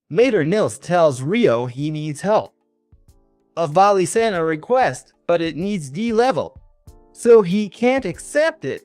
Later, Nils tells Rio he needs help. Avali sent a request, but it needs D level, so he can't accept it.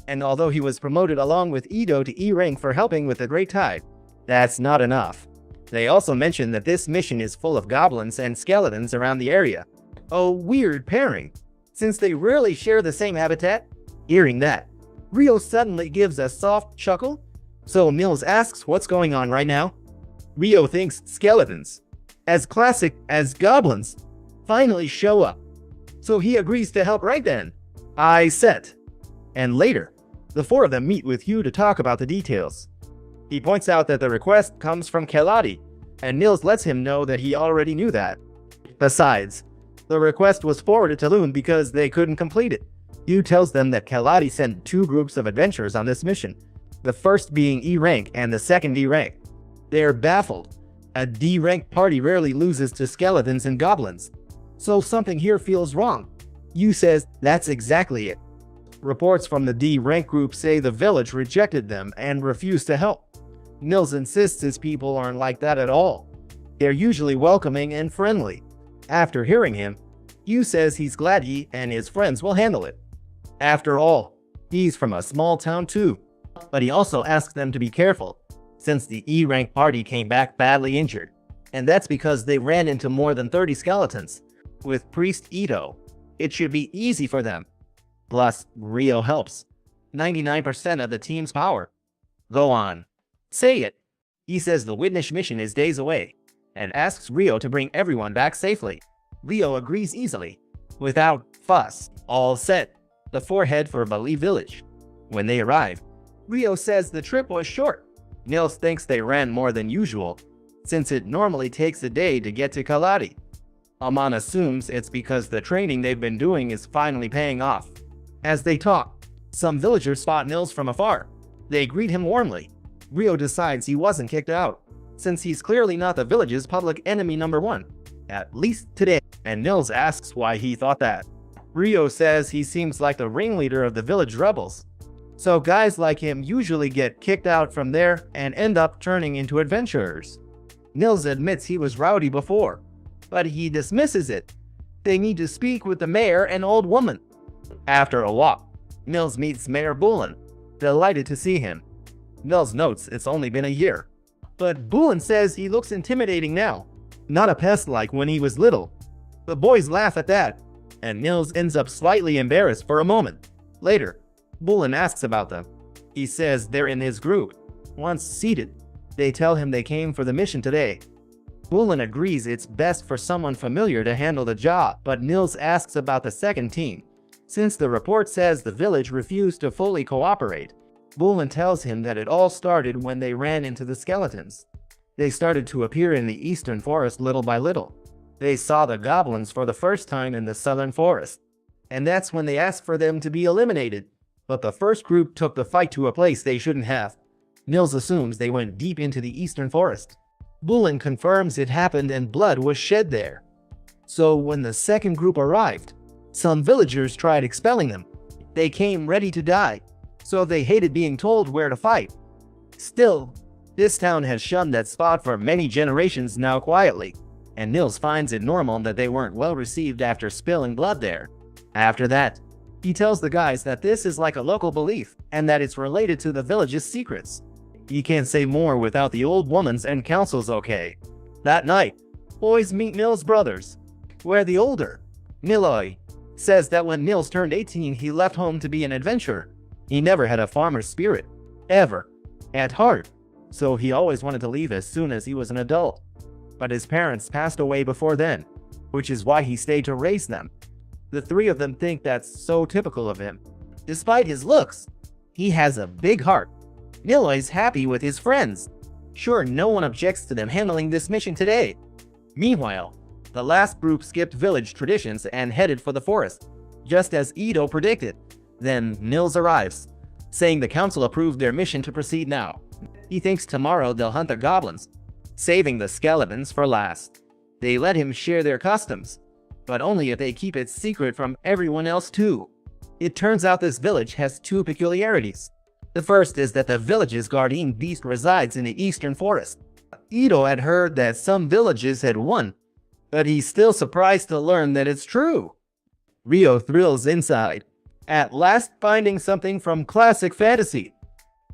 And although he was promoted along with Ito to E rank for helping with the Great Tide, that's not enough. They also mention that this mission is full of goblins and skeletons around the area. A weird pairing, since they rarely share the same habitat. Hearing that, Rio suddenly gives a soft chuckle, so Nils asks what's going on right now. Rio thinks skeletons, as classic as goblins, finally show up, so he agrees to help right then. I said. And later, the four of them meet with Hugh to talk about the details. He points out that the request comes from Keladi, and Nils lets him know that he already knew that. Besides, the request was forwarded to Loon because they couldn't complete it. Hugh tells them that Keladi sent two groups of adventurers on this mission, the first being E rank and the second D rank. They are baffled. A D rank party rarely loses to skeletons and goblins, so something here feels wrong. Hugh says that's exactly it. Reports from the D rank group say the village rejected them and refused to help. Nils insists his people aren't like that at all. They're usually welcoming and friendly. After hearing him, Hugh says he's glad he and his friends will handle it. After all, he's from a small town too. But he also asks them to be careful, since the E rank party came back badly injured. And that's because they ran into more than 30 skeletons. With Priest Ito, it should be easy for them. Plus, Rio helps. 99% of the team's power. Go on. Say it. He says the Witness mission is days away, and asks Rio to bring everyone back safely. Rio agrees easily. Without fuss, all set, the four head for Bali village. When they arrive, Rio says the trip was short. Nils thinks they ran more than usual, since it normally takes a day to get to Kaladi. Aman assumes it's because the training they've been doing is finally paying off. As they talk, some villagers spot Nils from afar. They greet him warmly. Rio decides he wasn't kicked out, since he's clearly not the village's public enemy number one, at least today, and Nils asks why he thought that. Rio says he seems like the ringleader of the village rebels, so guys like him usually get kicked out from there and end up turning into adventurers. Nils admits he was rowdy before, but he dismisses it. They need to speak with the mayor and old woman. After a walk, Nils meets Mayor Bullen, delighted to see him. Nils notes it's only been a year, but Bullen says he looks intimidating now, not a pest like when he was little. The boys laugh at that, and Nils ends up slightly embarrassed for a moment. Later, Bullen asks about them. He says they're in his group. Once seated, they tell him they came for the mission today. Bullen agrees it's best for someone familiar to handle the job, but Nils asks about the second team, since the report says the village refused to fully cooperate. Bullen tells him that it all started when they ran into the skeletons. They started to appear in the eastern forest little by little. They saw the goblins for the first time in the southern forest, and that's when they asked for them to be eliminated. But the first group took the fight to a place they shouldn't have. Nils assumes they went deep into the eastern forest. Bullen confirms it happened and blood was shed there. So when the second group arrived, some villagers tried expelling them. They came ready to die, so they hated being told where to fight. Still, this town has shunned that spot for many generations now quietly, and Nils finds it normal that they weren't well received after spilling blood there. After that, he tells the guys that this is like a local belief, and that it's related to the village's secrets. He can't say more without the old woman's and council's okay. That night, boys meet Nils' brothers, where the older, Niloi, says that when Nils turned 18 he left home to be an adventurer. He never had a farmer's spirit, ever, at heart, so he always wanted to leave as soon as he was an adult. But his parents passed away before then, which is why he stayed to raise them. The three of them think that's so typical of him. Despite his looks, he has a big heart. Niloi's happy with his friends. Sure, no one objects to them handling this mission today. Meanwhile, the last group skipped village traditions and headed for the forest, just as Ito predicted. Then Nils arrives, saying the council approved their mission to proceed now. He thinks tomorrow they'll hunt the goblins, saving the skeletons for last. They let him share their customs, but only if they keep it secret from everyone else too. It turns out this village has two peculiarities. The first is that the village's guardian beast resides in the eastern forest. Ito had heard that some villages had won, but he's still surprised to learn that it's true. Ryo thrills inside, at last finding something from classic fantasy.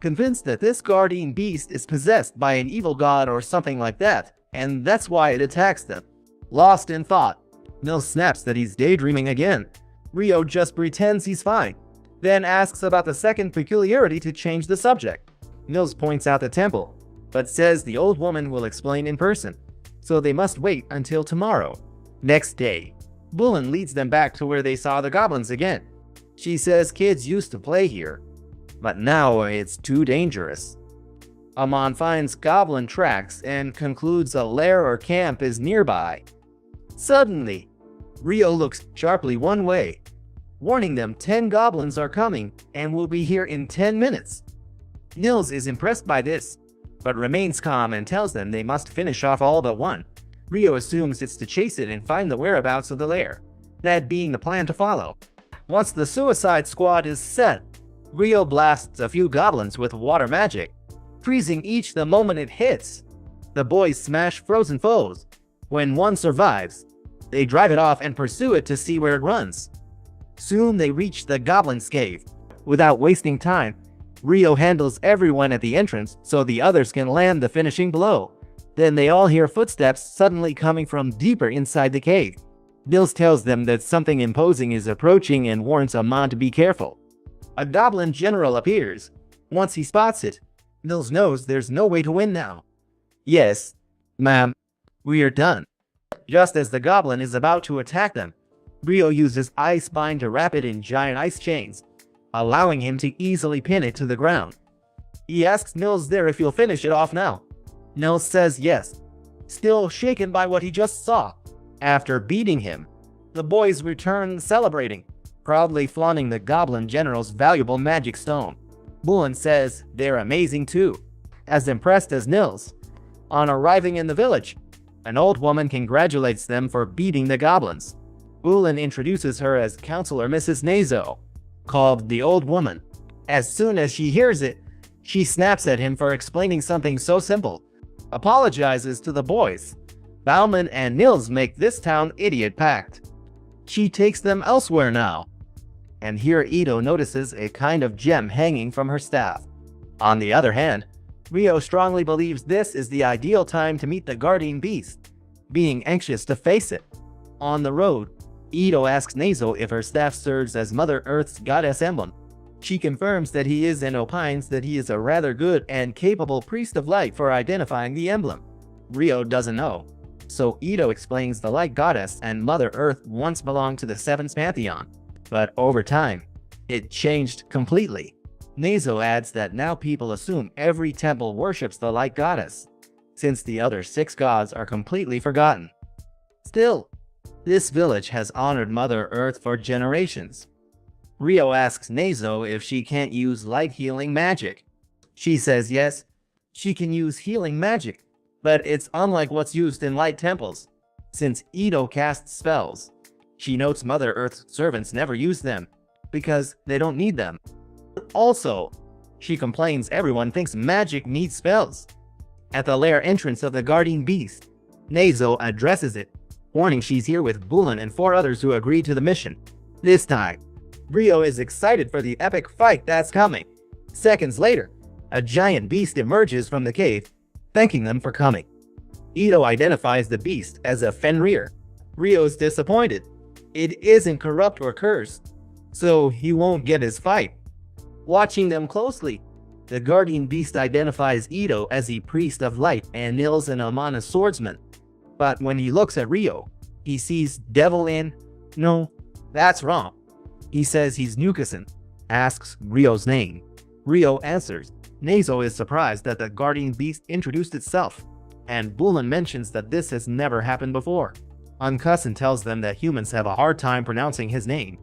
Convinced that this guardian beast is possessed by an evil god or something like that, and that's why it attacks them. Lost in thought, Nils snaps that he's daydreaming again. Ryo just pretends he's fine, then asks about the second peculiarity to change the subject. Nils points out the temple, but says the old woman will explain in person, so they must wait until tomorrow. Next day, Bullen leads them back to where they saw the goblins again. She says kids used to play here, but now it's too dangerous. Amon finds goblin tracks and concludes a lair or camp is nearby. Suddenly, Ryo looks sharply one way, warning them 10 goblins are coming and will be here in 10 minutes. Nils is impressed by this, but remains calm and tells them they must finish off all but one. Ryo assumes it's to chase it and find the whereabouts of the lair, that being the plan to follow. Once the suicide squad is set, Ryo blasts a few goblins with water magic, freezing each the moment it hits. The boys smash frozen foes. When one survives, they drive it off and pursue it to see where it runs. Soon they reach the goblin's cave. Without wasting time, Ryo handles everyone at the entrance so the others can land the finishing blow. Then they all hear footsteps suddenly coming from deeper inside the cave. Nils tells them that something imposing is approaching and warns Amon to be careful. A goblin general appears. Once he spots it, Nils knows there's no way to win now. Yes, ma'am, we are done. Just as the goblin is about to attack them, Ryo uses Ice Spine to wrap it in giant ice chains, allowing him to easily pin it to the ground. He asks Nils there if he'll finish it off now. Nils says yes, still shaken by what he just saw. After beating him, the boys return celebrating, proudly flaunting the goblin general's valuable magic stone. Bullen says they're amazing too, as impressed as Nils. On arriving in the village, an old woman congratulates them for beating the goblins. Bullen introduces her as Counselor Mrs. Nazo, called the Old Woman. As soon as she hears it, she snaps at him for explaining something so simple, apologizes to the boys. Bauman and Nils make this town idiot pact. She takes them elsewhere now. And here Ito notices a kind of gem hanging from her staff. On the other hand, Ryo strongly believes this is the ideal time to meet the guardian beast, being anxious to face it. On the road, Ito asks Nazo if her staff serves as Mother Earth's goddess emblem. She confirms that he is and opines that he is a rather good and capable priest of light for identifying the emblem. Ryo doesn't know, so Ito explains the light goddess and Mother Earth once belonged to the Seventh Pantheon, but over time, it changed completely. Nazo adds that now people assume every temple worships the light goddess, since the other 6 gods are completely forgotten. Still, this village has honored Mother Earth for generations. Ryo asks Nazo if she can't use light healing magic. She says yes, she can use healing magic, but it's unlike what's used in light temples, since Ito casts spells. She notes Mother Earth's servants never use them, because they don't need them. Also, she complains everyone thinks magic needs spells. At the lair entrance of the guardian beast, Nazo addresses it, warning she's here with Bullen and 4 others who agree to the mission. This time, Ryo is excited for the epic fight that's coming. Seconds later, a giant beast emerges from the cave, thanking them for coming. Ito identifies the beast as a Fenrir. Ryo's disappointed. It isn't corrupt or cursed, so he won't get his fight. Watching them closely, the guardian beast identifies Ito as a priest of light and Nils an Amon as swordsman. But when he looks at Ryo, he sees devil in. No, that's wrong. He says he's Nukasan, asks Ryo's name. Ryo answers. Nazo is surprised that the guardian beast introduced itself, and Bullen mentions that this has never happened before. Uncussen tells them that humans have a hard time pronouncing his name.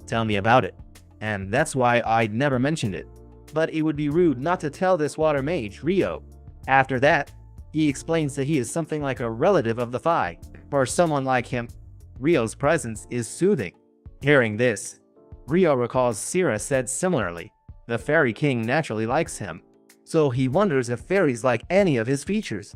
Tell me about it. And that's why I'd never mentioned it. But it would be rude not to tell this water mage, Ryo. After that, he explains that he is something like a relative of the Fae. For someone like him, Ryo's presence is soothing. Hearing this, Ryo recalls Sira said similarly. The fairy king naturally likes him, so he wonders if fairies like any of his features.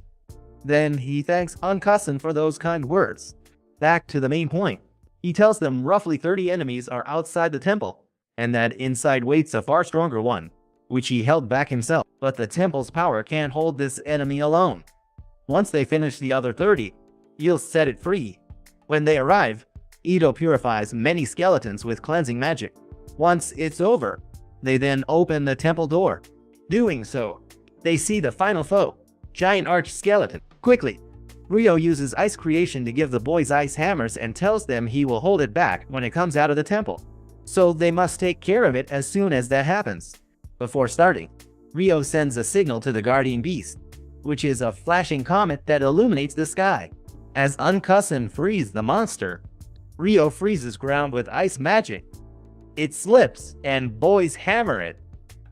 Then he thanks Uncussen for those kind words. Back to the main point. He tells them roughly 30 enemies are outside the temple, and that inside waits a far stronger one, which he held back himself. But the temple's power can't hold this enemy alone. Once they finish the other 30, he'll set it free. When they arrive, Ito purifies many skeletons with cleansing magic. Once it's over, they then open the temple door. Doing so, they see the final foe, giant arch skeleton. Quickly, Ryo uses ice creation to give the boys ice hammers and tells them he will hold it back when it comes out of the temple. So they must take care of it as soon as that happens. Before starting, Ryo sends a signal to the guardian beast, which is a flashing comet that illuminates the sky. As Uncussen frees the monster, Ryo freezes ground with ice magic. It slips, and boys hammer it.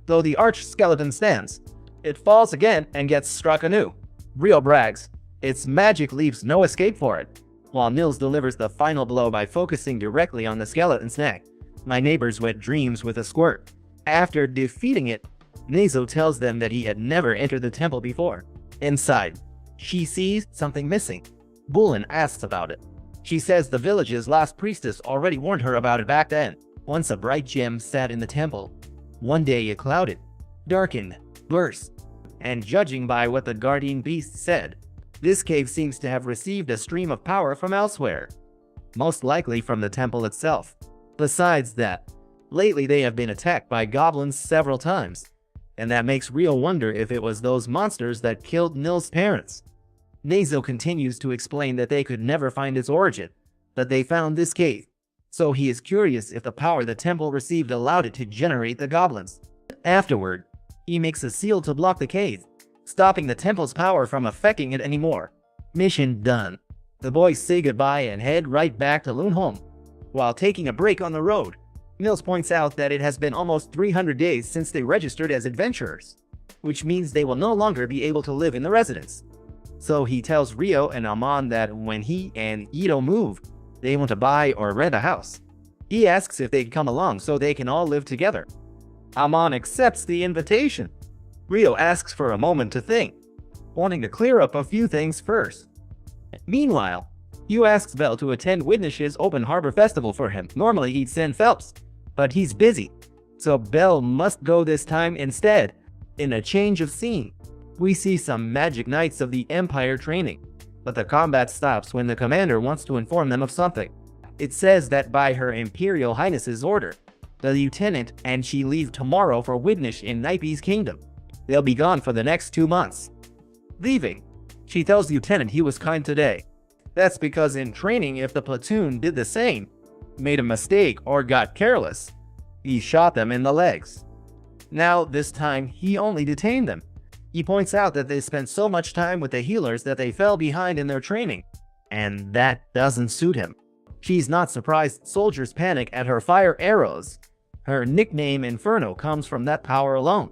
Though the arch skeleton stands, it falls again and gets struck anew. Ryo brags, its magic leaves no escape for it, while Nils delivers the final blow by focusing directly on the skeleton's neck. My neighbor's wet dreams with a squirt. After defeating it, Mizu tells them that he had never entered the temple before. Inside, she sees something missing. Bulin asks about it. She says the village's last priestess already warned her about it back then. Once a bright gem sat in the temple. One day it clouded, darkened, burst, and judging by what the guardian beast said, this cave seems to have received a stream of power from elsewhere, most likely from the temple itself. Besides that, lately they have been attacked by goblins several times, and that makes Ryo wonder if it was those monsters that killed Nils' parents. Mizu continues to explain that they could never find its origin, but they found this cave, so he is curious if the power the temple received allowed it to generate the goblins. Afterward, he makes a seal to block the cave, stopping the temple's power from affecting it anymore. Mission done. The boys say goodbye and head right back to Lunholm. While taking a break on the road, Nils points out that it has been almost 300 days since they registered as adventurers, which means they will no longer be able to live in the residence. So he tells Ryo and Amon that when he and Ito move, they want to buy or rent a house. He asks if they'd come along so they can all live together. Amon accepts the invitation. Ryo asks for a moment to think, wanting to clear up a few things first. Meanwhile, Hugh asks Bell to attend Witness's Open Harbor Festival for him. Normally he'd send Phelps, but he's busy, so Bell must go this time instead. In a change of scene, we see some magic knights of the Empire training, but the combat stops when the commander wants to inform them of something. It says that by Her Imperial Highness's order, the lieutenant and she leave tomorrow for Witness in Naipe's kingdom. They'll be gone for the next 2 months. Leaving, she tells Lieutenant he was kind today. That's because in training, if the platoon did the same, made a mistake or got careless, he shot them in the legs. Now, this time, he only detained them. He points out that they spent so much time with the healers that they fell behind in their training, and that doesn't suit him. She's not surprised soldiers panic at her fire arrows. Her nickname Inferno comes from that power alone.